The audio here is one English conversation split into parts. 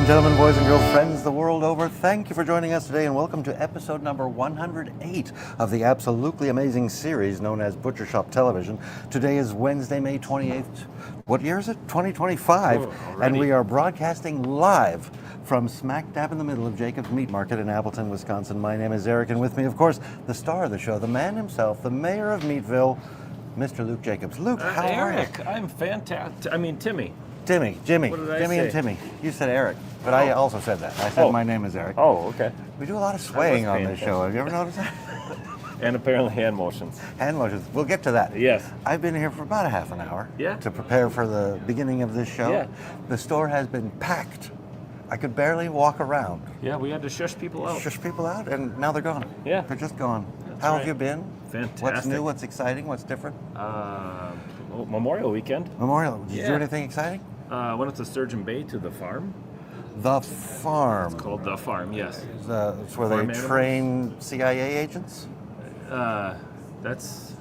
and gentlemen, boys and girls, friends the world over, thank you for joining us today and welcome to episode number 108 of the absolutely amazing series known as Butcher Shop Television. Today is Wednesday, May 28th. What year is it? 2025. And we are broadcasting live from smack dab in the middle of Jacob's Meat Market in Appleton, Wisconsin. My name is Eric, and with me, of course, the star of the show, the man himself, the mayor of Meatville, Mr. Luke Jacobs. Luke, how are you? Eric, I'm fantastic. I mean, Jimmy. Jimmy, What did I Jimmy say? and Timmy. You said Eric, but I also said that. I said my name is Eric. Oh, okay. We do a lot of swaying on this show. Have you ever noticed that? And apparently hand motions. Hand motions. We'll get to that. Yes. I've been here for about a half an hour Yeah. to prepare for the beginning of this show. Yeah. The store has been packed. I could barely walk around. Yeah, we had to shush people out. Shush people out, and now they're gone. Yeah. They're just gone. That's How have right. you been? Fantastic. What's new? What's exciting? What's different? Memorial weekend. Memorial. Did you do Yeah. anything exciting? Went up to Sturgeon Bay to the farm. The farm. It's called the farm, yes. It's where Farm they animals? train CIA agents? That's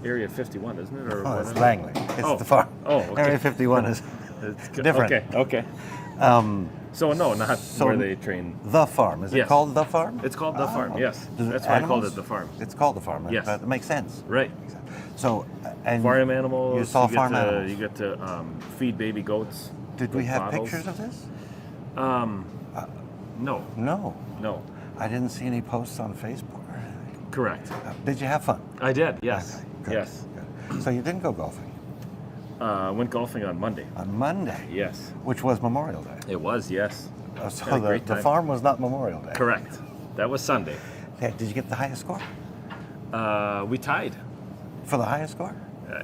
Area 51, isn't it? Or Oh, what it's is it? Langley. It's Oh. the farm. Oh, okay. Area 51 is It's good. different. Okay. So no, not where they train. The farm. Is it Yes. called the farm? It's called the farm, yes. Does That's why I called animals? it the farm. It's called the farm. Yes. That makes sense. Right. So, and Farm animals. You saw get farm to, animals. You get to feed baby goats. Did we with have bottles. pictures of this? No. No. I didn't see any posts on Facebook or anything. Correct. Did you have fun? I did. Yes. Okay, good, Yes. good. So you didn't go golfing? Went golfing on Monday. On Monday? Yes. Which was Memorial Day. It was. Yes. So Had a great the time. farm was not Memorial Day. Correct. That was Sunday. Yeah, did you get the highest score? We tied. For the highest score?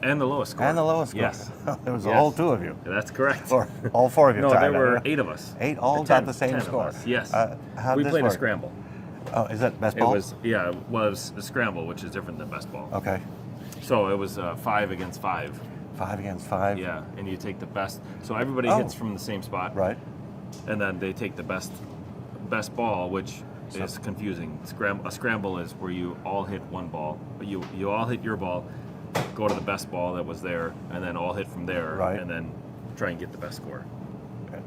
And the lowest score. And the lowest score? Yes. There was Yes. all two of you. That's correct. Or all four of you No, tied. there were huh? 8 of us. 8 all Or got 10 the same 10 of score. us, yes. How'd We this played work? a scramble. Oh, is that best It ball? was a scramble, which is different than best ball. Okay. So it was 5 against 5. 5 against 5. Yeah, and you take the best. So everybody Oh. hits from the same spot. Right. And then they take the best ball, which is confusing. A scramble is where you all hit one ball. You all hit your ball, go to the best ball that was there, and then all hit from there, Right. and then try and get the best score. Okay.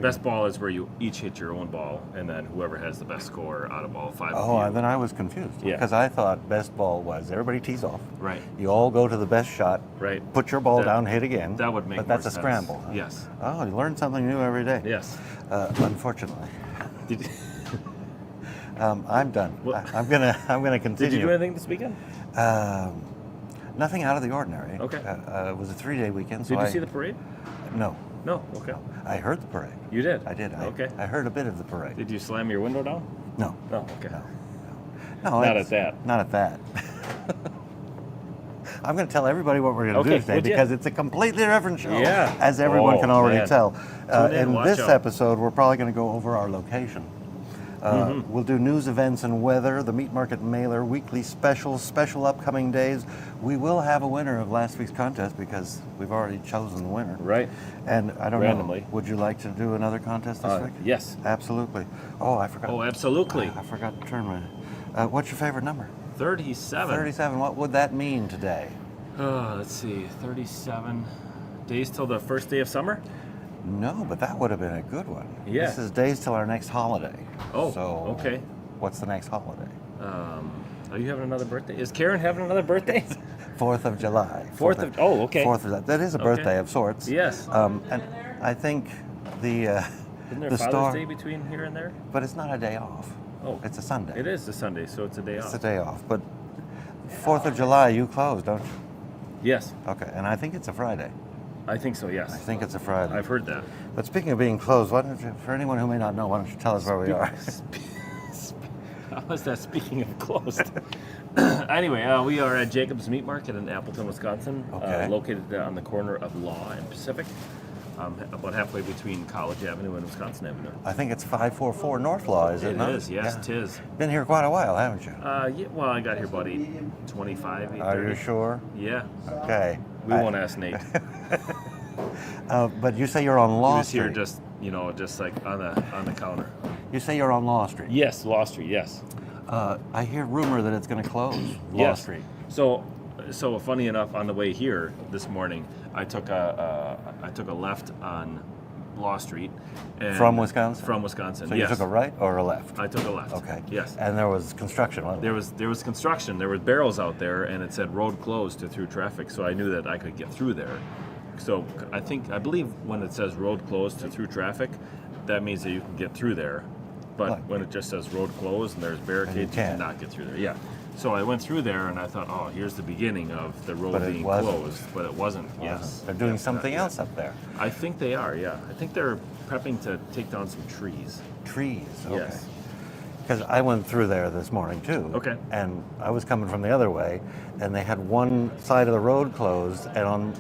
Best ball is where you each hit your own ball, and then whoever has the best score out of all 5 Oh, of you. and then I was confused. Yeah. Because I thought best ball was everybody tees off. Right. You all go to the best shot. Right. Put your ball That- down, hit again. That would make But more that's a sense. scramble. Huh? Yes. Oh, you learn something new every day. Yes. Unfortunately. Did, I'm done. What- I'm gonna continue. did you do anything this weekend? Nothing out of the ordinary. Okay. It was a 3-day weekend. So Did you I- see the parade? No. No. Okay. I heard the parade. You did? I did. Okay. I heard a bit of the parade. Did you slam your window down? No. No. Okay. No, Not it's- at that. Not at that. I'm going to tell everybody what we're going to Okay, do today would ya? because it's a completely different show, Yeah. as everyone Oh, can already man. tell. Tune in, In watch this out. episode, we're probably going to go over our location. Mm-hmm. We'll do news, events, and weather, the Meat Market Mailer, weekly specials, special upcoming days. We will have a winner of last week's contest because we've already chosen the winner. Right. And I don't Randomly. know, would you like to do another contest this week? Yes. Absolutely. Oh, I forgot. Oh, absolutely. I forgot to turn my... what's your favorite number? 37. 37. What would that mean today? Let's see. 37 days till the first day of summer? No, but that would have been a good one. Yeah. This is days till our next holiday. Oh, So, okay. what's the next holiday? Are you having another birthday? Is Karen having another birthday? 4th of July. Oh, okay. 4th of that is a Okay. birthday of sorts. Yes. And I think the Isn't there the Father's star, Day between here and there? but it's not a day off. Oh. It's a Sunday. It is a Sunday, so it's a day It's off. a day off. But 4th of July, you close, don't you? Yes, Okay, and I think it's a Friday. I think so, yes. I think it's a Friday. I've heard that. But speaking of being closed, why don't you, for anyone who may not know, why don't you tell us where we are? How was that speaking of closed? Anyway, we are at Jacob's Meat Market in Appleton, Wisconsin, Okay. located on the corner of Law and Pacific, about halfway between College Avenue and Wisconsin Avenue. I think it's 544 North Law, is it not? It is, yes, Yeah. tis. Been here quite a while, haven't you? Yeah, well, I got here about 25, 8:30. Are you sure? Yeah. Okay. We won't ask Nate. But you say you're on He Law was Street. here just like on the counter. You say you're on Law Street. Yes, Law Street, yes. I hear rumor that it's going to close. Law Yes. Street. So funny enough, on the way here this morning, I took a left on Law Street. And From Wisconsin? From Wisconsin, So yes. you took a right or a left? I took a left. Okay. Yes. And there was construction, wasn't There was construction. There were barrels out there, and it said road closed to through traffic. So I knew that I could get through there. So I believe when it says road closed to through traffic, that means that you can get through there. But Right. when it just says road closed and there's barricades, you can't. cannot get through there. Yeah. So I went through there, and I thought, oh, here's the beginning of the road But it being wasn't. closed. But it wasn't. Yes. They're doing Yes, something yeah. else up there. I think they are. Yeah. I think they're prepping to take down some trees. Trees. Okay. Yes. Because I went through there this morning too. Okay. And I was coming from the other way, and they had one side of the road closed, and on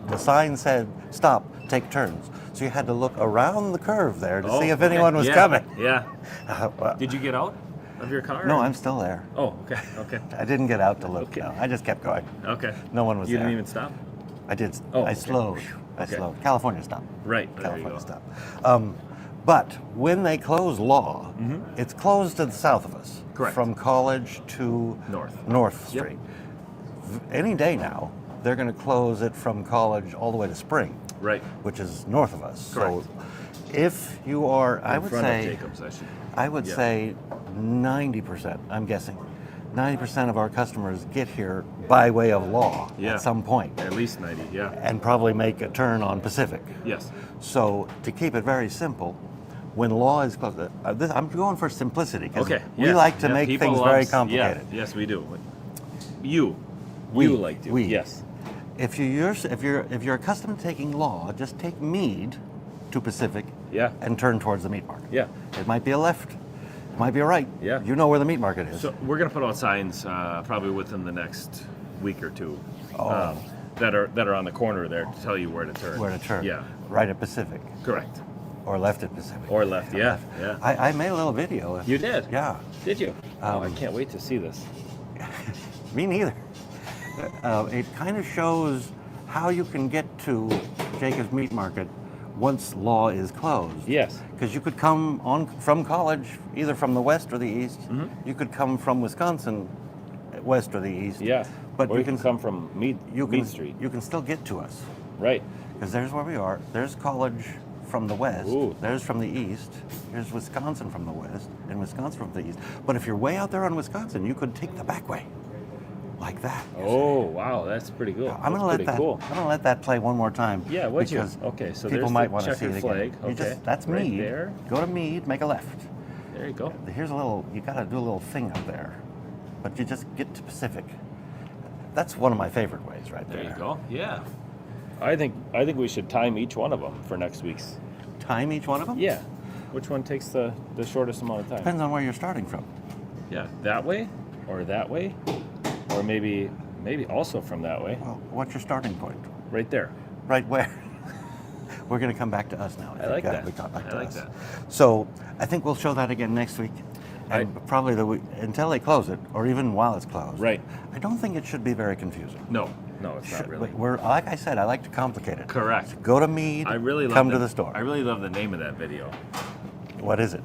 the sign said, "Stop, take turns." So you had to look around the curve there to see if okay. anyone was Yeah, coming. Yeah. Well, Did you get out of your car? no, or- I'm still there. Oh, okay. Okay. I didn't get out to look. Okay. No, I just kept going. Okay. No one was You there. didn't even stop? I did. Oh, I okay. slowed. I Okay. slowed. California stopped. Right. There you California go. stopped. But when they close Law, it's closed to the south of us. Correct. From College to North. Yep. Street. Any day now, they're going to close it from College all the way to Spring, Right. which is north of us. Correct. So if you are, I In would front say, of Jacobs, I should. I would Yeah. say 90%, I'm guessing, 90% of our customers get here by way of Law Yeah. at some point, At least 90. Yeah. and probably make a turn on Pacific. Yes. So to keep it very simple, when Law is closed, I'm going for simplicity because Okay. we yes. like to Yeah, make people things love- very complicated. Yes, we do. You We. like to. We. Yes. If you're accustomed to taking Law, just take Meade to Pacific Yeah. and turn towards the meat market. Yeah. It might be a left, it might be a right. Yeah. You know where the meat market is. So we're gonna put out signs probably within the next week or two. Oh. That are on the corner there to tell you where to turn. Where to turn. Yeah. Right at Pacific Correct. or left at Pacific. Or left. Yeah. Yeah. I made a little video. You did? Yeah. Did you? Oh, I Um, can't wait to see this. Me neither. It kind of shows how you can get to Jacobs Meat Market once Law is closed. Yes. Because you could come on from College, either from the west or the east. You could come from Wisconsin, west or the east. Yeah. But or you you can come from Mead Street. You can still get to us. Right. Because there's where we are. There's College from the west. Ooh. There's from the east. Here's Wisconsin from the west, and Wisconsin from the east. But if you're way out there on Wisconsin, you could take the back way, like that. Oh, wow, that's pretty cool. I'm gonna let pretty that. cool. I'm gonna let that play one more time. Yeah, would you? because Okay, so people there's might the want to see it checkered again. flag. You Okay, just, that's right Meade. there. Go to Meade, make a left. There you go. Here's a little. You got to do a little thing up there, but you just get to Pacific. That's one of my favorite ways, right there. There you go. Yeah. I think we should time each one of them for next week's. Time each one of them. Yeah. Which one takes the shortest amount of time? Depends on where you're starting from. Yeah, that way, or or maybe also from that way. Well, what's your starting point? Right there. Right where? We're going to come back to us now. I like that. We got back I to like us. that. So I think we'll show that again next week, and probably until they close it, or even while it's closed. Right. I don't think it should be very confusing. No, it's not really. We're like I said, I like to complicate it. Correct. Go to Meade. I really love come to the store. I really love the name of that video. What is it?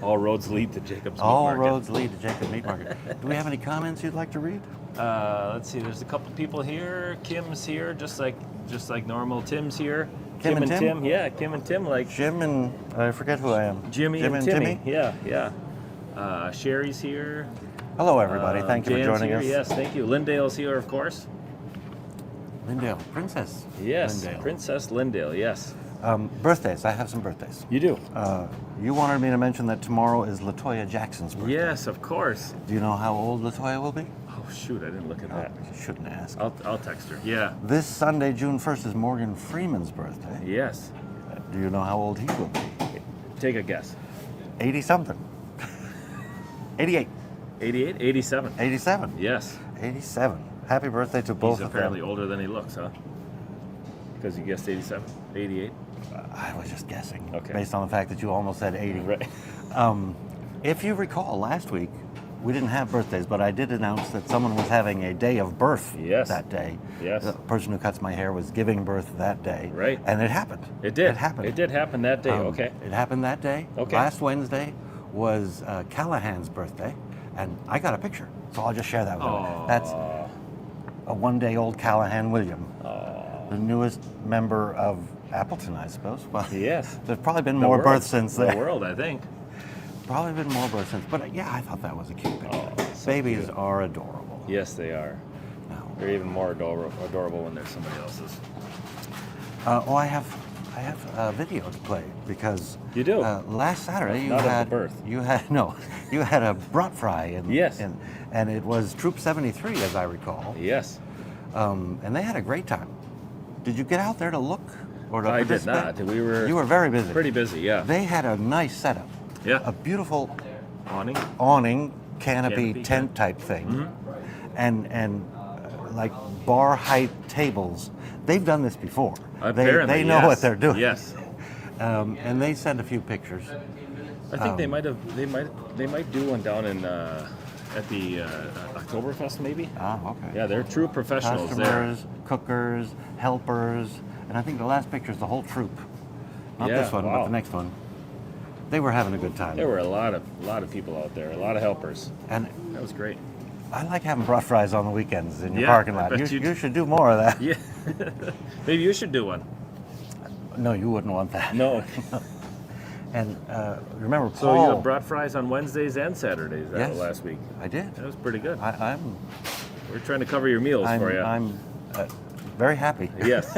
All roads lead to Jacobs Meat All Market. roads lead to Jacob Meat Market. Do we have any comments you'd like to read? Let's see. There's a couple people here. Kim's here, just like normal. Tim's here. Kim and Tim? Yeah, Kim and Tim, like Jim and I forget who I am. Jimmy Jim and Timmy. Yeah. Sherry's here. Hello, everybody. Thank you for Jan's joining here. us. Yes, thank you. Lindale's here, of course. Lindale, Princess. Yes, Lindale. Princess Lindale. Yes, Birthdays. I have some birthdays. you do. You wanted me to mention that tomorrow is Latoya Jackson's birthday. Yes, of course. Do you know how old Latoya will be? Oh shoot, I didn't look at that. You shouldn't ask. I'll text her. Yeah. This Sunday, June 1st, is Morgan Freeman's birthday. Yes. Do you know how old he will be? Take a guess. 80-something. 88. 88, 87. 87. Yes. 87. Happy birthday to both He's of apparently them. older than he looks, huh? Because you guessed 87, 88. I was just guessing, Okay. based on the fact that you almost said 80. Right. If you recall, last week, we didn't have birthdays, but I did announce that someone was having a day of birth Yes. that day. Yes. The person who cuts my hair was giving birth that day. Right. And it happened. It did. It happened. It did happen that day. Okay. It happened that day. Okay. Last Wednesday was Callahan's birthday, and I got a picture, so I'll just share that with you. That's a one-day-old Callahan William, the newest member of Appleton, I suppose. Well, Yes. there's probably been The more world. births since The then. world, I think. Probably been more births since. But yeah, I thought that was a cute picture. Oh, so Babies cute. are adorable. Yes, they are. No. They're even more adorable when they're somebody else's. I have a video to play because You do? last Saturday you Not of the had birth. you had a brat fry Yes. and it was Troop 73 as I recall, Yes. and they had a great time. Did you get out there to look or to I did participate? not. We were You were very busy. pretty busy, yeah. They had a nice setup. Yeah. A beautiful Awning. awning, canopy, Canopy, tent yeah. type thing, Mm-hmm. and like bar height tables. They've done this before. Apparently, they know yes. what they're doing. Yes. And they sent a few pictures. I think they might do one down in at the Oktoberfest maybe. Ah, okay. Yeah, they're true professionals there. Customers, cookers, helpers, and I think the last picture is the whole troop. Not Yeah, this one, but wow. the next one. They were having a good time. There were a lot of people out there, a lot of helpers. And That was great. I like having brat fries on the weekends in your Yeah, parking I lot. bet You should do more of that. Yeah. Maybe you should do one. No, you wouldn't want that. No. And remember, So Paul. you brought fries on Wednesdays and Saturdays Yes. last week. I did. That was pretty good. I'm We're trying to cover your meals for you. I'm very happy. Yes.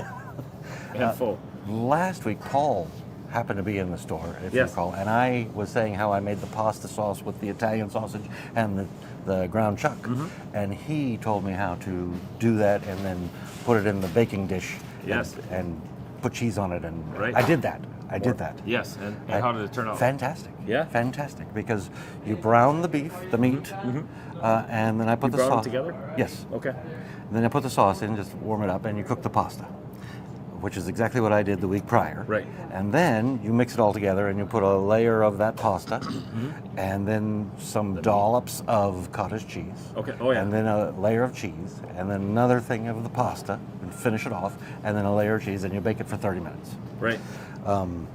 And full. Last week, Paul happened to be in the store, if you Yes. recall, and I was saying how I made the pasta sauce with the Italian sausage and the ground chuck, Mm-hmm. and he told me how to do that and then put it in the baking dish. Yes. And put cheese on it, and Right. I did that. I did that. Yes. And how did it turn out? Fantastic. Yeah? Fantastic, because you brown the beef, the meat, and then I put You the brown them sauce together? Yes. Okay. Then I put the sauce in, just warm it up, and you cook the pasta, which is exactly what I did the week prior. Right. And then you mix it all together, and you put a layer of that pasta, and then some dollops of cottage cheese. Okay. Oh, yeah. And then a layer of cheese, and then another thing of the pasta, and finish it off, and then a layer of cheese, and you bake it for 30 minutes. Right. And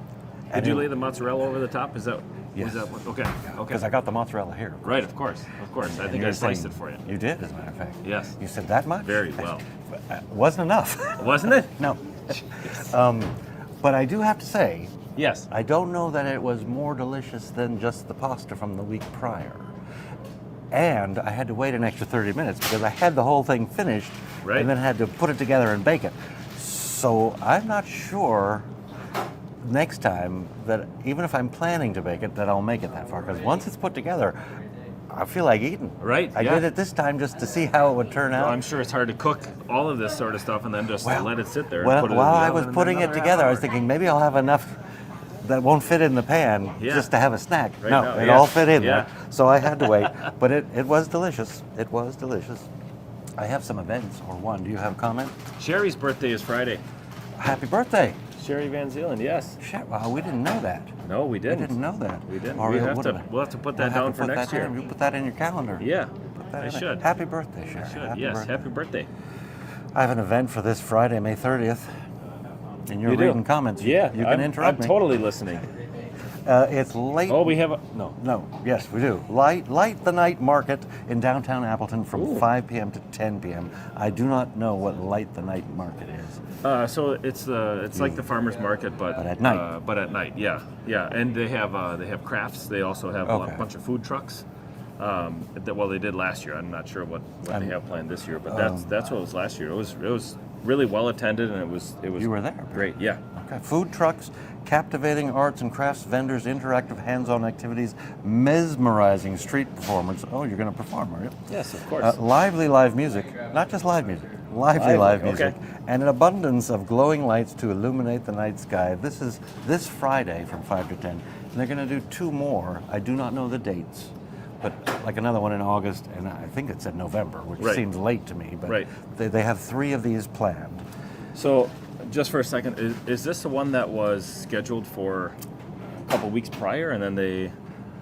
Did you lay the mozzarella over the top? Is that? Yes. Was that what, okay. Okay. Because I got the mozzarella here. Right. Of course. Of course. I And think you I were sliced saying- it for you. You did, as a matter of fact. Yes. You said that much? Very well. Wasn't enough. Wasn't it? No. But I do have to say, Yes. I don't know that it was more delicious than just the pasta from the week prior. And I had to wait an extra 30 minutes because I had the whole thing finished Right. and then had to put it together and bake it. So I'm not sure next time that even if I'm planning to bake it, that I'll make it that far. Because once it's put together, I feel like eating. Right, I yeah. did it this time just to see how it would turn out. Well, I'm sure it's hard to cook all of this sort of stuff and then just let it sit there. and Well, put it in while the I oven was and putting it another half together, I was hour. thinking maybe I'll have enough that won't fit in the pan Yeah. just to have a snack. Right no, now, it yeah. all fit in Yeah. there. So I had to wait. But it was delicious. It was delicious. I have some events, or one. Do you have a comment? Sherry's birthday is Friday. Happy birthday. Sherry Van Zeelen, yes. Shit, wow, we didn't know that. No, we We didn't. didn't know that. We didn't. Or We'll have would to- have- we'll have to put we'll that have down to for put next that year. in. You put that in your calendar. Yeah, Put that I in there. should. Happy birthday, Sherry. I should. Happy Yes, birthday. happy birthday. I have an event for this Friday, May 30th. And you're You do? reading comments. Yeah, You can interrupt I'm me. totally listening. It's late. Oh, we have a... No, yes, we do. Light the Night Market in downtown Appleton from Ooh. 5 p.m. to 10 p.m. I do not know what Light the Night Market is. So it's like the farmer's market, but But at night. But at night, yeah, and they have crafts. They also have Okay. a bunch of food trucks. Well, they did last year. I'm not sure what they have planned this year, but that's what it was last year. It was really well attended, and it was You were there. great. Yeah. Okay. Food trucks, captivating arts and crafts vendors, interactive hands-on activities, mesmerizing street performers. Oh, you're going to perform, are you? Yes, of course. Lively live music, not just live music, lively Lively, live music, okay. and an abundance of glowing lights to illuminate the night sky. This is this Friday from 5 to 10, and they're going to do two more. I do not know the dates, but like another one in August, and I think it said November, which Right. seems late to me, but Right. they have three of these planned. So, just for a second, is this the one that was scheduled for a couple weeks prior, and then they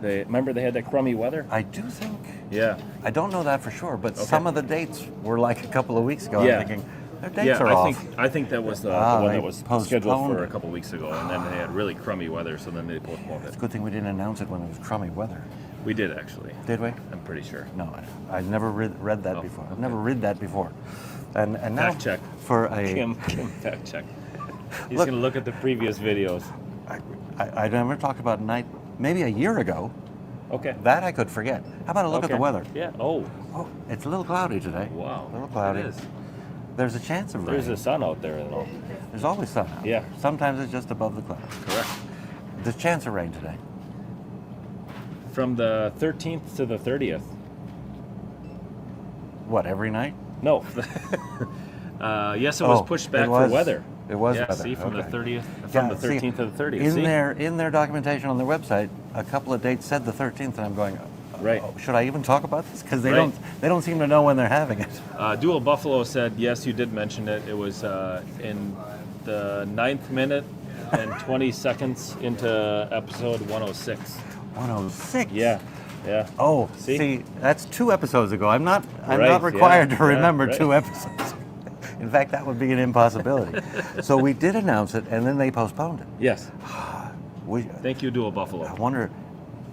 remember they had that crummy weather? I do think, Yeah. I don't know that for sure, but Okay. some of the dates were like a couple of weeks ago. Yeah. I'm thinking, their dates Yeah, are off. I think that was the Ah, one they that was scheduled postponed for a it. couple weeks ago, and then they had really crummy weather, so then they postponed It's a it. good thing we didn't announce it when it was crummy weather. We did actually. Did we? I'm pretty sure. No, I never read that Oh, before. I've okay. never read that before. And now Fact check. for a Kim, fact check. He's Look, going to look at the previous videos. I never talked about night, maybe a year ago. Okay. That I could forget. How about a look at the weather? Yeah. Oh, Oh, it's a little cloudy today. wow. A little cloudy. It is. There's a chance of rain. There's the sun out there and all. There's always sun out. Yeah. Sometimes it's just above the clouds. Correct. There's a chance of rain today. From the 13th to the 30th. What, every night? No. Yes, it was pushed back for weather. It was Yeah, weather. see, from okay. the 30th, from the 13th to the 30th. In their documentation on their website, a couple of dates said the 13th, and I'm going, Right. oh, should I even talk about this? Because they Right. don't seem to know when they're having it. Dual Buffalo said, yes, you did mention it. It was in the 9th minute and 20 seconds into episode 106. 106. Yeah, yeah. Oh, See? see, that's 2 episodes ago. I'm not Right, required yeah, to remember right. 2 episodes. In fact, that would be an impossibility. So we did announce it, and then they postponed it. Yes. We, Thank you, Dual I Buffalo. wonder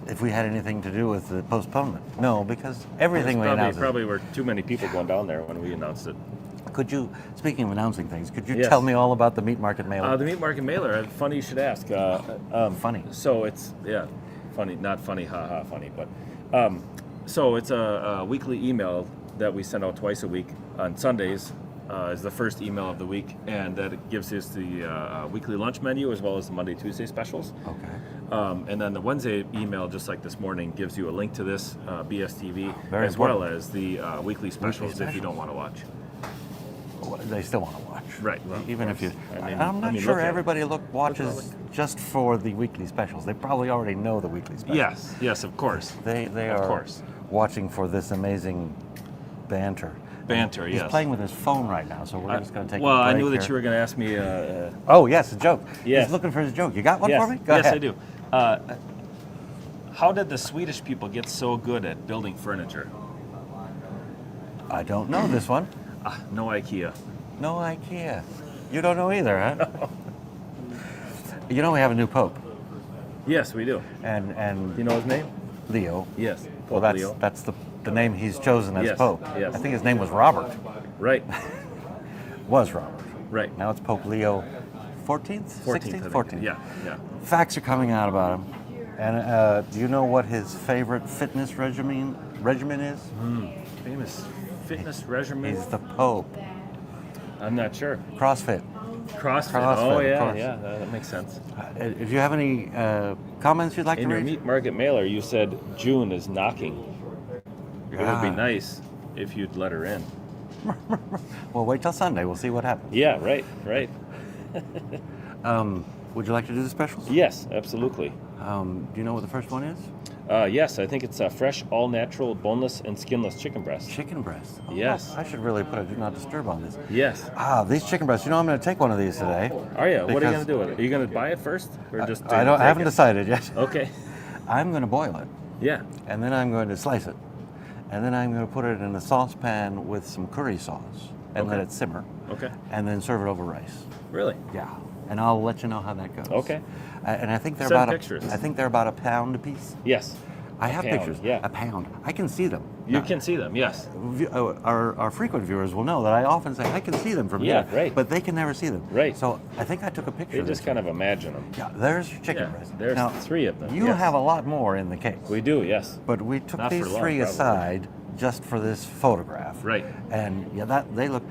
if we had anything to do with the postponement. No, because everything we announced. Probably were too many people going down there when we announced it. Could you, speaking of announcing things, could you Yes. tell me all about the meat market mailer? The meat market mailer. Funny you should ask. Funny. So it's funny, not funny, haha, funny, but so it's a weekly email that we send out twice a week on Sundays. Is the first email of the week, and that gives us the weekly lunch menu as well as the Monday, Tuesday specials. Okay. And then the Wednesday email, just like this morning, gives you a link to this BSTV Very as well important. as the weekly specials if you specials. don't want to watch. Well, they still want to watch. Right. Well, Even of if you, course. I'm not look sure at it. everybody watches just for the weekly specials. They probably already know the weekly specials. Yes, yes, of course. They Of are course. watching for this amazing banter. Banter, He's yes. playing with his phone right now, so we're just going to take. Well, a break I knew that here. you were going to ask me. Oh yes, a joke. Yes. He's looking for his joke. You got one yes, for me? Go yes, ahead. I do. How did the Swedish people get so good at building furniture? I don't know this one. No IKEA. No IKEA. You don't know either, huh? You know we have a new pope, Yes, we do. and You know his name? Leo. Yes. Well, Pope Leo. that's the name he's chosen as Yes, pope. yes. I think his name was Robert. Right. Was Robert. Right. Now it's Pope Leo 14th? 14th. I 16th? think. 14th. Yeah. Yeah. Facts are coming out about him. And do you know what his favorite fitness regimen is? Famous fitness regimen. He's the Pope. I'm not sure. CrossFit. CrossFit. CrossFit, Oh of yeah, course. yeah. That makes sense. If you have any comments you'd like In to your read? meat market mailer, you said June is knocking. It would be Yeah. nice if you'd let her in. Well, wait till Sunday. We'll see what happens. Yeah. Right. Right. Would you like to do the specials? Yes. Absolutely. Do you know what the first one is? Yes, I think it's a fresh, all-natural, boneless, and skinless chicken breast. Chicken breast. Oh, Yes. I should really put a do not disturb on this. Yes. These chicken breasts. You know, I'm going to take one of these today. Are you? What are you Because going to do with it? Are you going to buy it first, or just? I don't. I haven't take it? decided yet. Okay. I'm going to boil it, Yeah. and then I'm going to slice it, and then I'm going to put it in a saucepan with some curry sauce, and let Okay. it simmer, Okay. and then serve it over rice. Really? Yeah. And I'll let you know how that goes. Okay. And I think they're Send about pictures. I think they're about a pound a piece. Yes. I have pound, pictures. yeah. A pound. I can see them. You can see them. Yes. Our frequent viewers will know that I often say I can see them from Yeah, here, right. but they can never see them. Right. So I think I took a picture. You of just this kind of imagine them. Yeah, there's your chicken Yeah, breast. there's now, 3 of them. You Yes. have a lot more in the case. We do. Yes. But we took Not for these long, 3 probably. aside just for this photograph. Right. And yeah, that they look.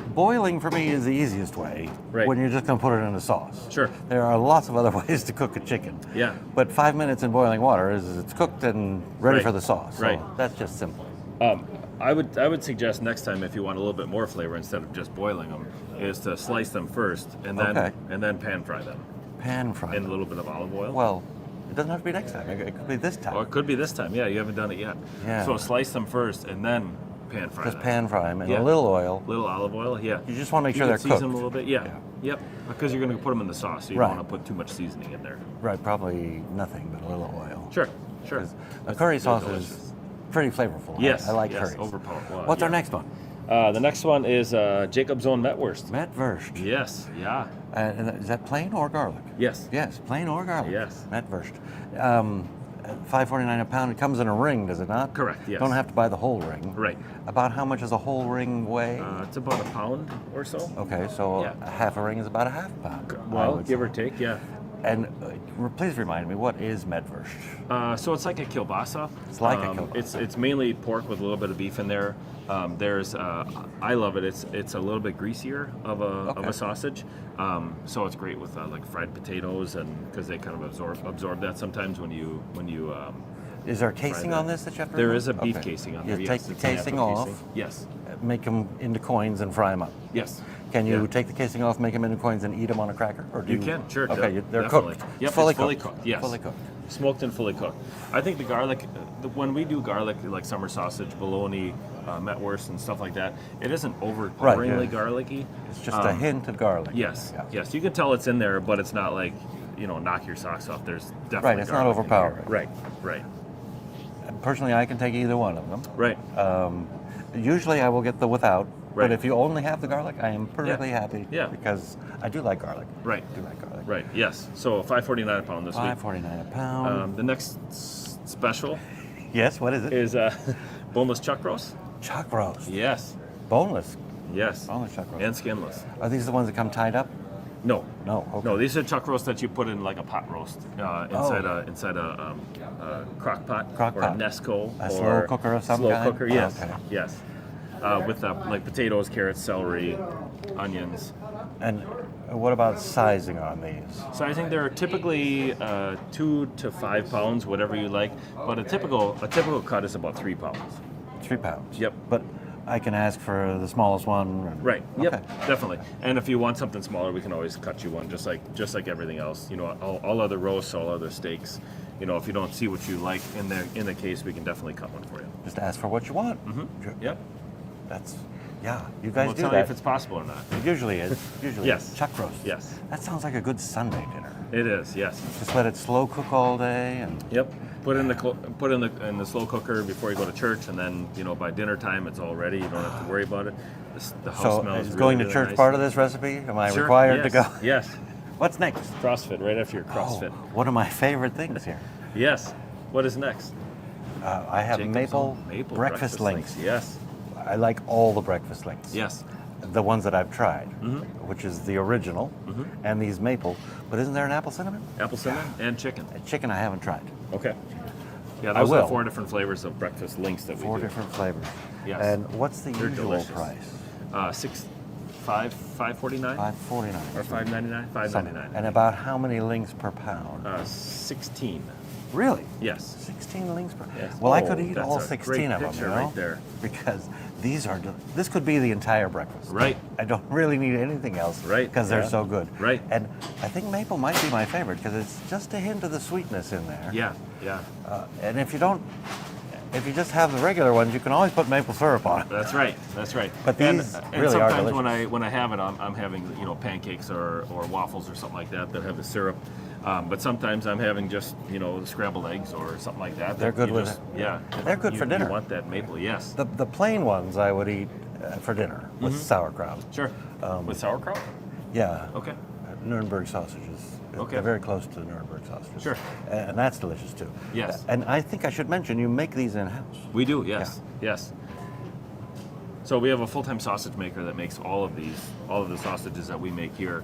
Boiling for me is the easiest way. Right. When you're just going to put it in a sauce. Sure. There are lots of other ways to cook a chicken. Yeah. But 5 minutes in boiling water is it's cooked and ready Right. for the sauce. So Right. that's just simple. I would suggest next time, if you want a little bit more flavor instead of just boiling them, is to slice them first and then Okay. pan fry them Pan fry. in a little bit of olive oil. Well, it doesn't have to be next time. It could be this time. Or it could be this time. Yeah, you haven't done it yet. Yeah. So slice them first and then pan fry Just them. pan fry them in Yeah. a little oil. Little olive oil. Yeah. You just want to make sure You they're can season cooked. them a little bit. Yeah. Yeah. Yep. Because you're going to put them in the sauce, so you Right. don't want to put too much seasoning in there. Right, probably nothing but a little oil. Sure. Sure. 'Cause a curry sauce delicious. is pretty flavorful. Yes. I like yes, curries. Overpowered. Well, What's our yeah. next one? The next one is Jacob's Own Metwurst. Metwurst. Yes. Yeah. And is that plain or garlic? Yes. Yes, plain or garlic. Yes. Metwurst. $5.49 a pound. It comes in a ring, does it not? Correct, yes. Don't have to buy the whole ring. Right. About how much does a whole ring weigh? It's about a pound or so. Okay, so Yeah. a half a ring is about a half pound. I Well, would give say. or take, yeah. And please remind me, what is medvurst? So it's like a kielbasa. It's like a kielbasa. It's mainly pork with a little bit of beef in there. There's I love it. It's a little bit greasier of Okay. a sausage. So it's great with like fried potatoes, and because they kind of absorb that sometimes when you Is there a casing that. on this that you have to There remove? is a beef Okay. casing on You there. take Yes, the it's a casing natural off, casing. Yes. make them into coins and fry them up. Yes. Can you Yeah. take the casing off, make them into coins, and eat them on a cracker? Or do You can, sure. Okay, they're definitely. cooked. Yep, fully it's fully cooked. cooked. Yes. Fully cooked. Smoked and fully cooked. I think the garlic, when we do garlic, like summer sausage, bologna, metwurst, and stuff like that, it isn't overpoweringly yeah. garlicky. It's just a hint of garlic. Yes, Yeah. yes. You can tell it's in there, but it's not like, knock your socks off. There's definitely Right, it's not garlic in there. overpowering. Right, right, Personally, I can take either one of them. right. Usually I will get the without, Right. but if you only have the garlic, I am perfectly happy. Yeah. Because I do like garlic. Right. I do like garlic. Right, yes. So $5.49 a pound this week. $5.49 a pound. The next special Yes, what is it? is boneless chuck roast. Chuck roast. Yes, Boneless. yes. Boneless chuck roast. And skinless. Are these the ones that come tied up? No. No. Okay. No, these are chuck roasts that you put in like a pot roast inside a crock pot Crock or pot. a Nesco A or slow cooker of some slow kind? cooker. Yes, Okay. yes. With like potatoes, carrots, celery, onions. And what about sizing on these? So I think they're typically 2 to 5 pounds, whatever you like. But a typical cut is about 3 pounds. 3 pounds. Yep. But I can ask for the smallest one. Right. Okay. Yep. Definitely. And if you want something smaller, we can always cut you one, just like everything else. All other roasts, all other steaks. If you don't see what you like in the case, we can definitely cut one for you. Just ask for what you want. Yep. That's, yeah, you guys We'll do tell that. you if it's possible or not. It usually is. Usually Yes. is. Chuck roast. Yes. That sounds like a good Sunday dinner. It is. Yes. Just let it slow cook all day and Yep. Put in the slow cooker before you go to church, and then by dinner time it's all ready. You don't have to worry about it. The house so smells. is really, going to really church nice. part of this recipe? Am I Sure, required to yes, go? Yes. What's next? CrossFit right after your CrossFit. Oh, one of my favorite things here. Yes. What is next? I have Jacob's maple, maple breakfast links. Yes. I like all the breakfast links. Yes. The ones that I've tried, which is the original, and these maple. But isn't there an apple cinnamon? Apple cinnamon and chicken. Chicken I haven't tried. Okay. Yeah, I those are will. the 4 different flavors of breakfast links that we 4 do. different flavors. Yes. And what's the They're usual delicious. price? $5.49 $5.49. or $5.99. $5.99. And about how many links per pound? 16. Really? Yes. 16 links per. Yes. Well, I Oh, could eat that's all a 16 great of them, picture you know? right there. Because these are. This could be the entire breakfast. Right. I don't really need anything else. Right, Because they're yeah. so good. Right. And I think maple might be my favorite because it's just a hint of the sweetness in there. Yeah. Yeah. And if you just have the regular ones, you can always put maple syrup on it. That's right. That's right. But and, these and really are sometimes delicious. when I have it, I'm having pancakes or waffles or something like that have the syrup. But sometimes I'm having just the scrambled eggs or something like that. They're good you with just- it. Yeah. They're good for dinner. You want that maple? Yes. The plain ones I would eat for dinner with sauerkraut. Sure. With sauerkraut? Yeah. Okay. Nuremberg sausages. Okay. They're very close to the Nuremberg sausages. Sure. And that's delicious too. Yes. And I think I should mention you make these in-house. We do. Yes. Yes. So we have a full-time sausage maker that makes all of the sausages that we make here.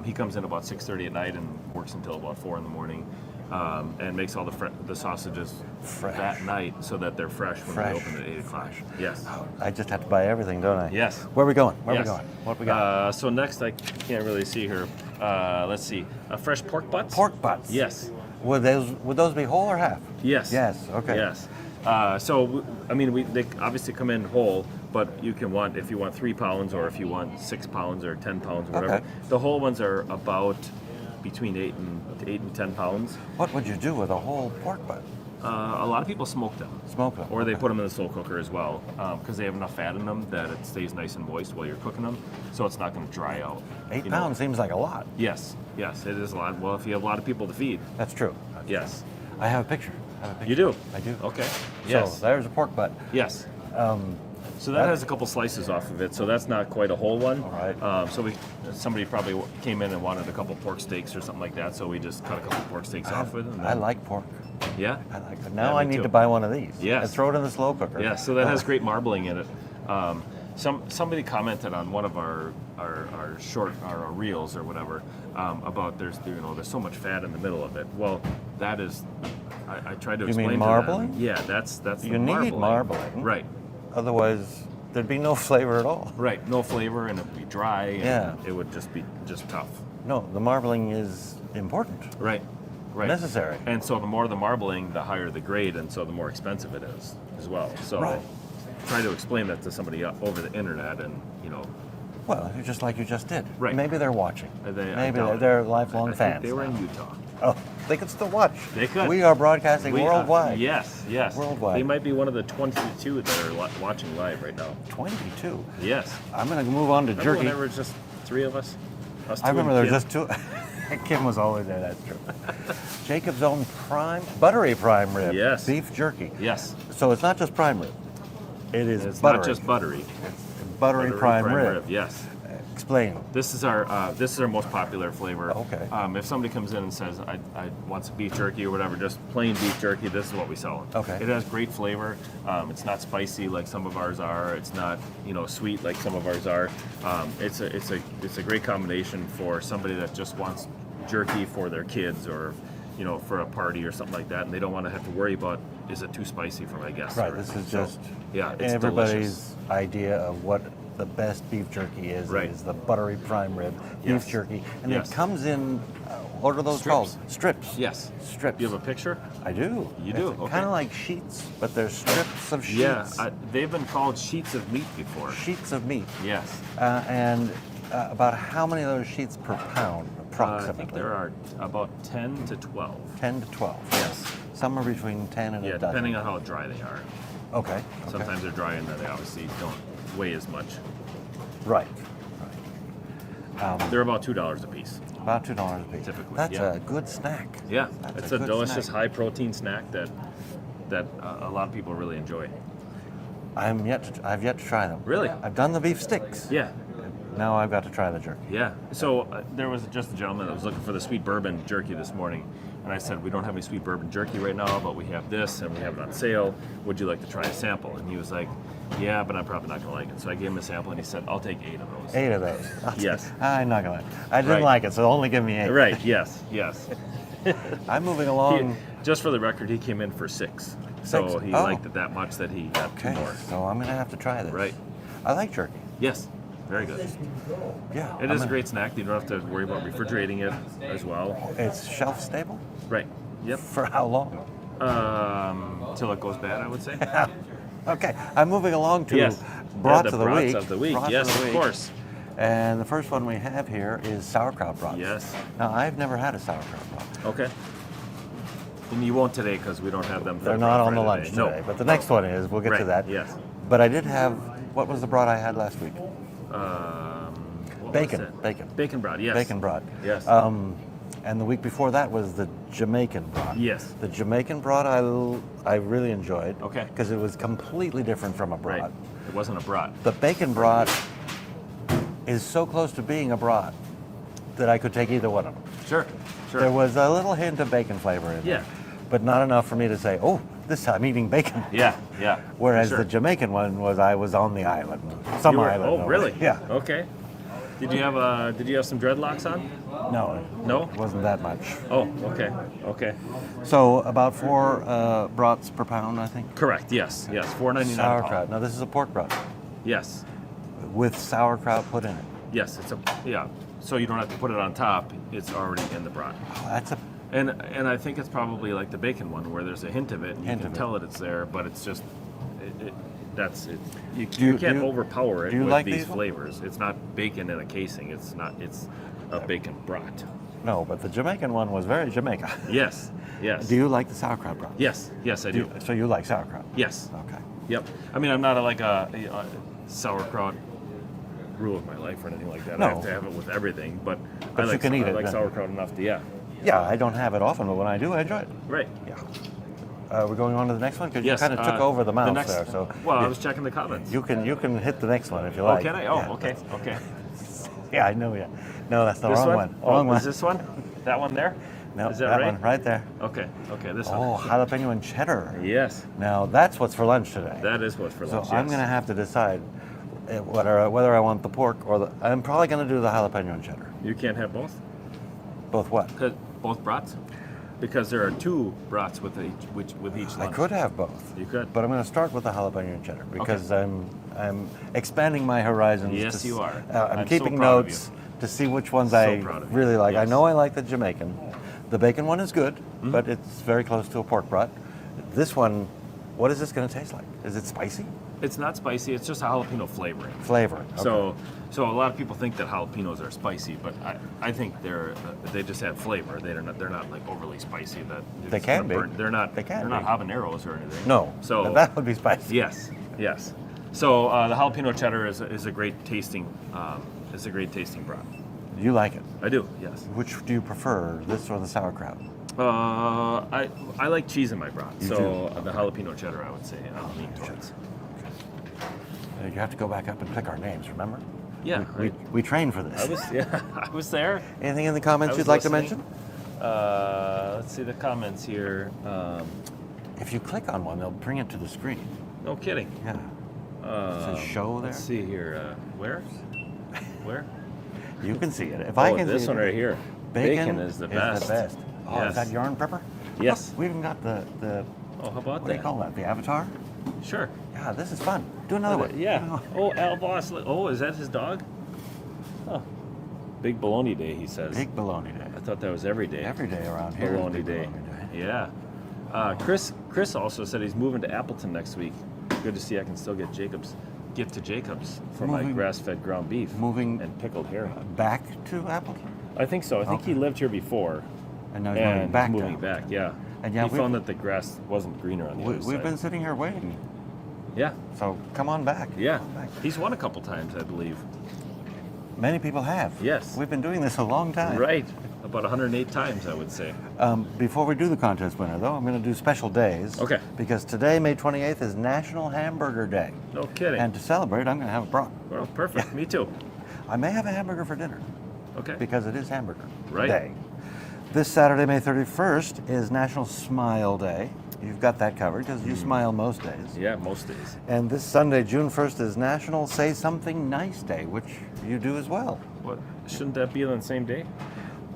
He comes in about 6:30 at night and works until about 4 in the morning, and makes all the sausages Fresh. that night so that they're fresh when Fresh. we open at 8 o'clock. Yes. I just have to buy everything, don't I? Yes. Where are we going? Where Yes. are we going? What we got? So next, I can't really see here. Let's see. Fresh pork butts. Pork butts. Yes. Would those be whole or half? Yes. Yes. Okay. Yes. They obviously come in whole, but if you want 3 pounds or if you want 6 pounds or 10 pounds or whatever. Okay. The whole ones are about between 8 and 10 pounds. What would you do with a whole pork butt? A lot of people smoke them. Smoke them. Or they okay. put them in the slow cooker as well, because they have enough fat in them that it stays nice and moist while you're cooking them, so it's not going to dry out. 8 pounds seems like a lot. Yes, yes, it is a lot. Well, if you have a lot of people to feed, That's true. yes. I have a picture. You do? I do. Okay. So Yes. there's a pork butt. Yes. So that that- has a couple slices off of it, so that's not quite a whole one. All right. Somebody probably came in and wanted a couple pork steaks or something like that, so we just cut a couple pork steaks off with it. and I then- like pork. Yeah. I like it. Now Yeah, I me need too. to buy one of these. Yes. And throw it in the slow cooker. Yeah, so that has great marbling in it. Somebody commented on one of our short our reels or whatever about there's so much fat in the middle of it. Well, that is I tried to You explain mean to marbling? them. Yeah, that's You need marbling. Right. Otherwise, there'd be no flavor at all. Right. No flavor and it'd be dry and Yeah. it would just be tough. No, the marbling is important. Right. Right. Necessary. And so the more the marbling, the higher the grade, and so the more expensive it is as well. So Right. try to explain that to somebody over the internet, and Well, just like you just did. Right. Maybe they're watching. I Maybe doubt it. they're lifelong I think fans. they were in Utah. Oh, they could still watch. They could. We are broadcasting We- worldwide. Yes, yes. Worldwide. They might be one of the 22 that are watching live right now. 22. Yes. I'm going to move on to Remember when jerky. there were just 3 of us? Us I two remember and there were Kim? just 2. Kim was always there, that's true. Jacob's own buttery prime rib. Yes. Beef jerky. Yes. So it's not just prime rib. It is It's buttery. not just buttery. It's buttery prime rib. Yes. Explain. This is our most popular flavor. Okay. If somebody comes in and says I want some beef jerky or whatever, just plain beef jerky, this is what we sell. Okay. It has great flavor. It's not spicy like some of ours are. It's not sweet like some of ours are. It's a great combination for somebody that just wants jerky for their kids or for a party or something like that, and they don't want to have to worry about is it too spicy for my guests. Right, this is just it's everybody's delicious. idea of what the best beef jerky is. Right. It is the buttery prime rib Yes. beef jerky. And Yes. it comes in, what are those Strips. called? Strips. Yes. Strips. You have a picture? I do. You do, It's okay. kind of like sheets, but they're strips of sheets. Yeah, they've been called sheets of meat before. Sheets of meat. Yes. And about how many of those sheets per pound, approximately? I think there are about 10 to 12. 10 to 12. Yes. Somewhere between 10 and Yeah, a dozen. depending on how dry they are. Okay. Sometimes they're dry and then they obviously don't weigh as much. Right. They're about $2 a piece. About $2 a piece. Typically, That's yeah. a good snack. Yeah, That's it's a good delicious snack. high protein snack that a lot of people really enjoy. I've yet to try them. Really? I've done the beef sticks. Yeah. Now I've got to try the jerky. Yeah. So there was just a gentleman that was looking for the sweet bourbon jerky this morning, and I said, we don't have any sweet bourbon jerky right now, but we have this, and we have it on sale. Would you like to try a sample? And he was like, yeah, but I'm probably not going to like it. So I gave him a sample, and he said, I'll take 8 of those. 8 of those. Yes. I'm not gonna. I didn't Right. like it, so only give me 8. Right, yes, yes. I'm moving along. Just for the record, he came in for 6. So 6? he Oh. liked it that much that he got Okay, 2 more. so I'm gonna have to try this. Right. I like jerky. Yes, very good. Yeah. It is a great snack. You don't have to worry about refrigerating it as well. It's shelf stable. Right. Yep. For how long? Till it goes bad, I would say. Okay, I'm moving along to Yes. brats Yeah, the of the brats week. of the week. Brats Yes, the of week. course. And the first one we have here is sauerkraut brats. Yes. Now I've never had a sauerkraut brat. Okay. And you won't today because we don't have them. for They're the not on the Friday lunch today. today, but the next one is. We'll get to Right, that. yes. But I did have. What was the brat I had last week? What Bacon. was it? Bacon. Bacon brat. Yes. Bacon brat. Yes. And the week before that was the Jamaican brat. Yes. The Jamaican brat I really enjoyed. Okay. Because it was completely different from a brat. Right. It wasn't a brat. The bacon brat is so close to being a brat that I could take either one of them. Sure. Sure. There was a little hint of bacon flavor in Yeah. there, but not enough for me to say, "Oh, this I'm eating bacon." Yeah. Yeah. Whereas Sure. the Jamaican one was I was on the island, You were- island. Oh, over really? there. Yeah. Okay. Did you have some dreadlocks on? No. No? It wasn't that much. Oh, okay. Okay. So about 4 brats per pound, I think. Correct. Yes. Yes. $4.99 a Sauerkraut. pound. Now this is a pork brat Yes. with sauerkraut put in it. Yes. Yeah. So you don't have to put it on top. It's already in the brat. Oh, that's a And I think it's probably like the bacon one where there's a hint of it. And you Hint can of it. tell it's there, but it's just that's it. You you- can't do you- overpower it do you with like these these ones? flavors. It's not bacon in a casing. It's a bacon brat. no, but the Jamaican one was very Jamaica. Yes. Yes. Do you like the sauerkraut brat? Yes. Yes, I do. So you like sauerkraut? Yes. Okay. Yep. I mean, I'm not a sauerkraut rule of my life or anything like that. No. I have to have it with everything, but But you can eat I it, like then. sauerkraut enough to Yeah, I don't have it often, but when I do, I enjoy it. Right. Yeah. We're going on to the next one because Yes. you kind of took over the mouse next, there. So well, I was checking the comments. you can hit the next one if you Oh, like. can I? Oh, Yeah. okay. Okay. Yeah, I know. Yeah. No, that's the This wrong one? one. Oh, Wrong one. is this one? That one there? No, Is that that right? one right there. Okay, this Oh, one. jalapeno and cheddar. Yes, Now that's what's for lunch today. that is what's for So lunch. I'm yes. going to have to decide whether I want the pork or I'm probably going to do the jalapeno and cheddar. You can't have both? Both what? Both brats? Because there are 2 brats with each I lunch. could have both. You could. But I'm going to start with the jalapeno and cheddar because I'm expanding my horizons. Yes, you are. I'm I'm keeping so proud of notes to see which ones So I proud of you. really like. I Yes. know I like the Jamaican. The bacon one is good, Mm-hmm. but it's very close to a pork brat. This one, what is this going to taste like? Is it spicy? It's not spicy. It's just a jalapeno flavoring. Flavor. Okay. So a lot of people think that jalapenos are spicy, but I think they just have flavor. They're not like overly spicy. That They it's can gonna be. They're not. They can They're not be. habaneros or anything. No. So that would be spicy. yes. So the jalapeno cheddar is a great tasting brat. You like it. I do. Yes. Which do you prefer, this or the sauerkraut? I like cheese in my brat. You So the jalapeno cheddar, I would say, I'll lean towards. You have to go back up and pick our names, remember? Yeah. We trained for this. I was there. Anything in the comments I you'd was like to listening. mention? Let's see the comments here. If you click on one, they'll bring it to the screen. No kidding. Yeah. It says show there. Let's see here. Where? Where? You can see it. If I can this see one it, right here. Bacon is the best. Oh, Yes. is that yarn pepper? Yes. We even got the Oh, how about what do you that? call that? The avatar? Sure. Yeah, this is fun. Do another one. Yeah. Oh, Al Voss. Oh, is that his dog? Oh. Big Bologna Day, he says. Big bologna day. I thought that was every day. Every day around here. is Bologna Big Day. Bologna Day. Yeah. Chris also said he's moving to Appleton next week. Good to see I can still get to Jacobs for my Moving- grass-fed ground beef Moving and pickled herring. Back to Appleton? I think so. I think he Okay. lived here before. And now he's moving And back moving down. back, yeah. And yeah, he found that the grass wasn't greener on the other We've side. been sitting here waiting. Yeah, So come on back. yeah. Come on back. He's won a couple times, I believe. Many people have. Yes. We've been doing this a long time. Right. About 108 times, I would say. Before we do the contest winner, though, I'm going to do special days. Okay. Because today, May 28th, is National Hamburger Day. No kidding. And to celebrate, I'm going to have a brat. Well, perfect. Me too. I may have a hamburger for dinner Okay. because it is Hamburger Right. Day. This Saturday, May 31st, is National Smile Day. You've got that covered because you smile most days. Yeah, most days. And this Sunday, June 1st, is National Say Something Nice Day, which you do as well. What? Shouldn't that be on the same day?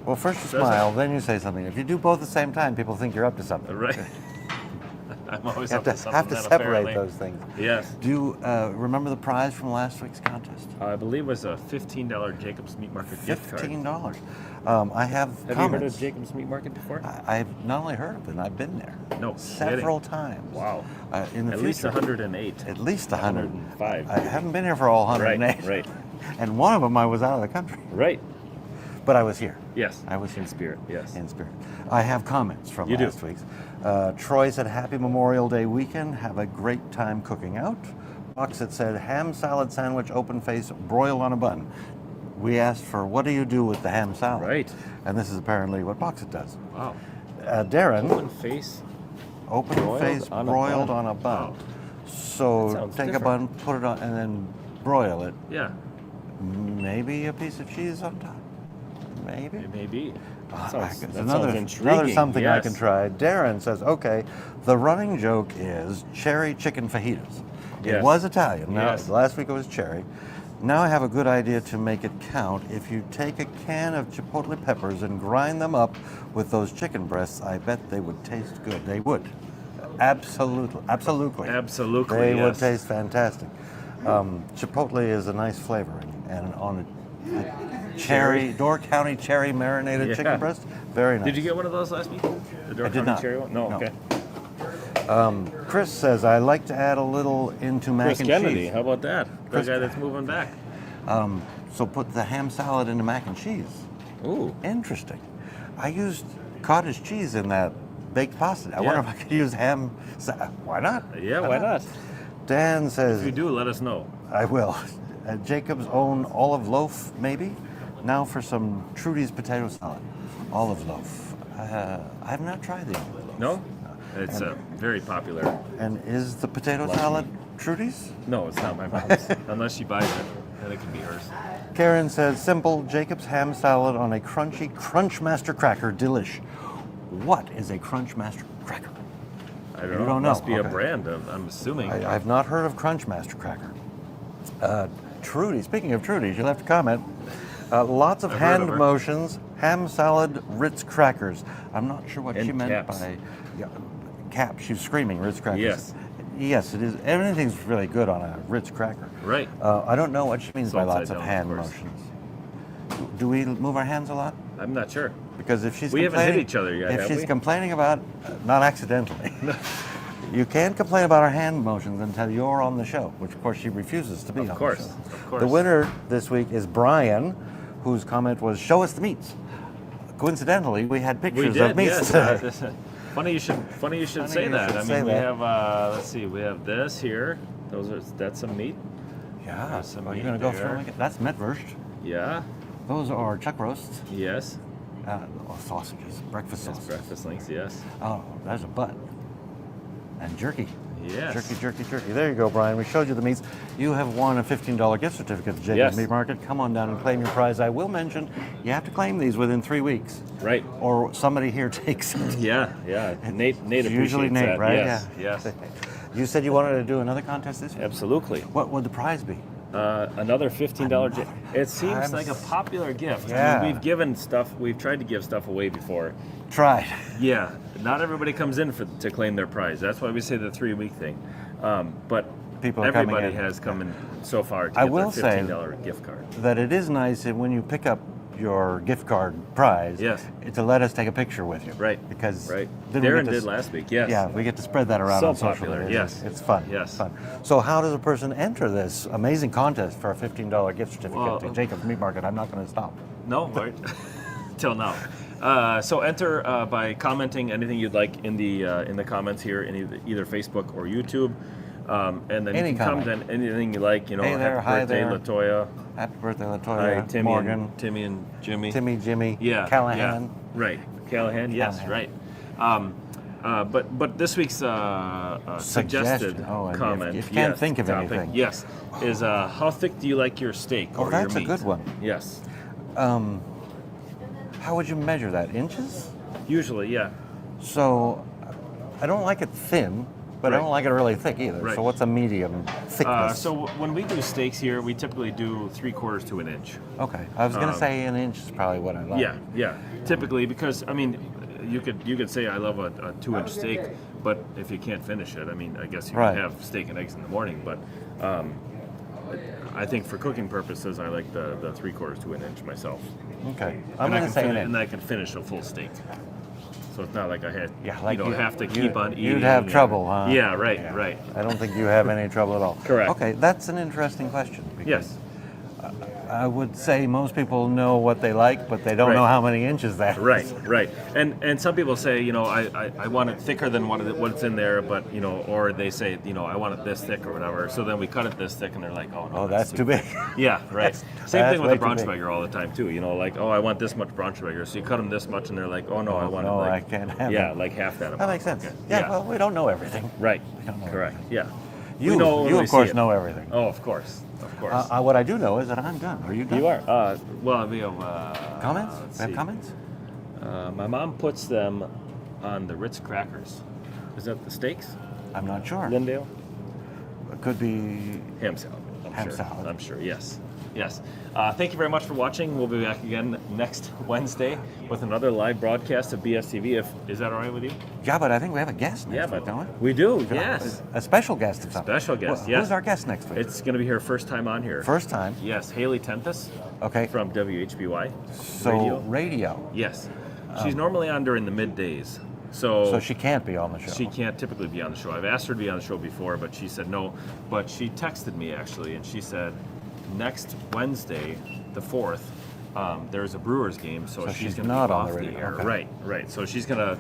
Well, first you Does smile, then you say something. If you do both at the same time, people think you're up to something. Right. I'm always You up to have something. to then, separate apparently. those things. Yes. Do you remember the prize from last week's contest? I believe it was a $15 Jacobs Meat Market gift card. $15. I have Have you heard comments. of Jacobs Meat Market before? I've not only heard of it, I've been there. No Several kidding. times. Wow. In the At future, least 108. At least 100. 105. I haven't been here for all 108. Right. And one of them I was out of the country. Right. But I was here. Yes. I was in here. spirit. Yes. In spirit. I have comments from You do. last week's. Troy said, Happy Memorial Day weekend. Have a great time cooking out. Boxit said, ham salad sandwich, open face, broiled on a bun. We asked for, what do you do with the ham salad? Right. And this is apparently what Boxit does. Wow. Darren, Open face. open broiled face, on a broiled bun. on a bun. Wow. So That sounds take different. a bun, put it on, and then broil it. Yeah. Maybe a piece of cheese on top. Maybe. It may be. That It's sounds another intriguing. something I Yes. can try. Darren says, okay, the running joke is cherry chicken fajitas. It Yes. was Italian. Now, Yes. last week it was cherry. Now I have a good idea to make it count. If you take a can of chipotle peppers and grind them up with those chicken breasts, I bet they would taste good. They would. Absolutely. Absolutely. Absolutely, They would yes. taste fantastic. Chipotle is a nice flavoring. And on a cherry, Door County cherry marinated Yeah. chicken breast, very nice. Did you get one of those last week? The Door I did County not. Cherry one? No. No. Okay. Chris says, I like to add a little into mac Chris and Kennedy. cheese. How about that? The Chris- guy that's moving back. So put the ham salad into mac and cheese. Ooh. Interesting. I used cottage cheese in that baked pasta. I wonder if I could use ham. Why not? Yeah, why not? Dan says, If you do, let us know. I will. Jacob's own olive loaf, maybe. Now for some Trudy's potato salad. Olive loaf. I have not tried the olive loaf. No? It's very popular. And is the potato Lucky. salad Trudy's? No, it's not my mom's. Unless she buys it, then it can be hers. Karen says, simple Jacob's ham salad on a crunchy Crunchmaster cracker, delish. What is a Crunchmaster cracker? I don't You know. don't It know. must be a Okay. brand, I'm assuming. I've not heard of Crunchmaster cracker. Trudy, speaking of Trudy, she left a comment. Lots of I've heard of hand her. motions, ham salad, Ritz crackers. I'm not sure what And she meant caps. by caps. She was screaming Ritz crackers. Yes. Yes, it is. Everything's really good on a Ritz cracker. Right. I don't know what she means So by upside lots of down, of hand course. motions. Do we move our hands a lot? I'm not sure. Because if she's We haven't hit complaining- each other yet, if have she's we? complaining about, not accidentally, you can't complain about our hand motions until you're on the show, which of course she refuses to be on Of course, the show. of course. The winner this week is Brian, whose comment was, "Show us the meats." Coincidentally, we had We pictures did, of meats yes. today. Funny you should Funny say you that. should I say mean, we that. have let's see, we have this here. That's some meat. Yeah, There's some are you meat going to go there. through them again? That's Metwurst. Yeah. Those are chuck roasts. Yes. Sausages, breakfast Yes, sausages. breakfast links. Yes. Oh, there's a butt. And jerky. Yes. Jerky. There you go, Brian. We showed you the meats. You have won a $15 gift certificate to Jacob's Yes. Meat Market. Come on down and claim your prize. I will mention you have to claim these within 3 weeks, Right. or somebody here takes it. Yeah. Nate It's usually appreciates Nate, that. right? Yes. Yeah. Yes. You said you wanted to do another contest this year? Absolutely. What would the prize be? Another $15. It seems I'm like a popular gift. Yeah. I mean, we've given stuff. We've tried to give stuff away before. Tried. Yeah. Not everybody comes in to claim their prize. That's why we say the 3-week thing. But People are coming everybody in. has come in so far to I get will their say $15 gift card. That it is nice that when you pick up your gift card prize, Yes. to let us take a picture with you. Right. Because Right. then we Darren get to did s- last week. Yes. Yeah, we get to spread that around So on social popular, media. yes. It's fun. Yes. It's fun. So how does a person enter this amazing contest for a $15 gift certificate Well, to Jacob's Meat Market? I'm not going to stop. No, right? Till now. So enter by commenting anything you'd like in the comments here in either Facebook or YouTube. And then Any you can comment. comment anything you like, Hey there, happy hi birthday, there. Latoya. Happy birthday, Hi, Latoya, Timmy Morgan, Timmy and Jimmy. Timmy, Jimmy, Yeah. Callahan. Yeah, right. Callahan, yes, Callahan. right. But this week's suggested Oh, and comment, if you can't yes, think of topic, anything. yes, is how thick do you like your steak Oh, or that's your a meat? good one. Yes. How would you measure that? Inches? Usually, yeah. So I don't like it thin, but I Right. don't like it really thick either. Right. So what's a medium thickness? So when we do steaks here, we typically do 3/4 to an inch. Okay, I was going to say an inch is probably what I like. Yeah. Typically, because I mean, you could say I love a 2-inch steak, but if you can't finish it, I mean, I guess you Right. can have steak and eggs in the morning. But I think for cooking purposes, I like the 3/4 to an inch myself. Okay, I'm And I going to can say an and inch. I can finish a full steak. So it's not like I had, Yeah, like you- have to you- keep on eating. you'd have and- trouble, huh? Yeah, right. I don't think you have any trouble at all. Correct. Okay, that's an interesting question. Because Yes. I would say most people know what they like, but they don't Right. know how many inches that is. Right. And some people say, I want it thicker than what's in there, but or they say, I want it this thick or whatever. So then we cut it this thick, and they're like, oh no, Oh, that's too big. Yeah, right. That's- Same that's thing with way the too big. Braunschweiger all the time too. Like, oh, I want this much Braunschweiger, so you cut them this much, and they're like, oh no, I want no, it like I can't have yeah, it. like half that amount. That makes sense. Okay. Yeah, well, we don't know everything. right. don't know Correct. everything. Yeah. You, we know when you we of course, see it. know everything. Oh, of course. What I do know is that I'm done. Are you done? You are. Well, we have Comments? let's We have see. comments? My mom puts them on the Ritz crackers. Is that the steaks? I'm not sure. Lindale? It could be. Ham salad. Ham salad. I'm sure. Yes. Thank you very much for watching. We'll be back again next Wednesday with another live broadcast of BSTV. Is that all right with you? Yeah, but I think we have a guest next week, don't we? we do. Yes. A special guest of something. Special guest, Well, yes. Who's our guest next week? It's going to be her first time on here. First time. Yes, Haley Tenthus Okay. from WHBY So radio. Yes. She's normally on during the middays. So she can't be on the show. she can't typically be on the show. I've asked her to be on the show before, but she said no. But she texted me actually, and she said next Wednesday, the 4th, there's a Brewers game, so So she's she's going to not be on off the the radio, air. okay. Right. So she's gonna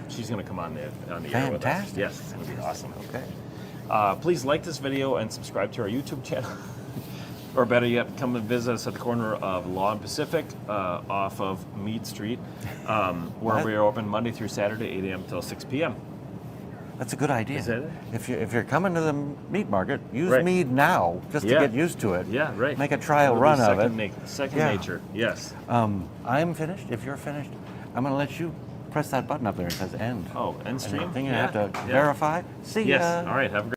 come on the air with us. Fantastic. Yes, it's going to be awesome. Okay. Please like this video and subscribe to our YouTube channel. Or better yet, come and visit us at the corner of Law and Pacific off of Mead Street, where What? we are open Monday through Saturday, 8 a.m. till 6 p.m. That's a good idea. Is that it? If you're coming to the meat market, use Right. mead now just Yeah. to get used to it. Yeah, right. Make a trial It'll be run of it. Second Yeah. nature, yes. I'm finished. If you're finished, I'm going to let you press that button up there. It says end. Oh, end stream? I think I Yeah, have to yeah. verify. See Yes. ya. All right. Have a great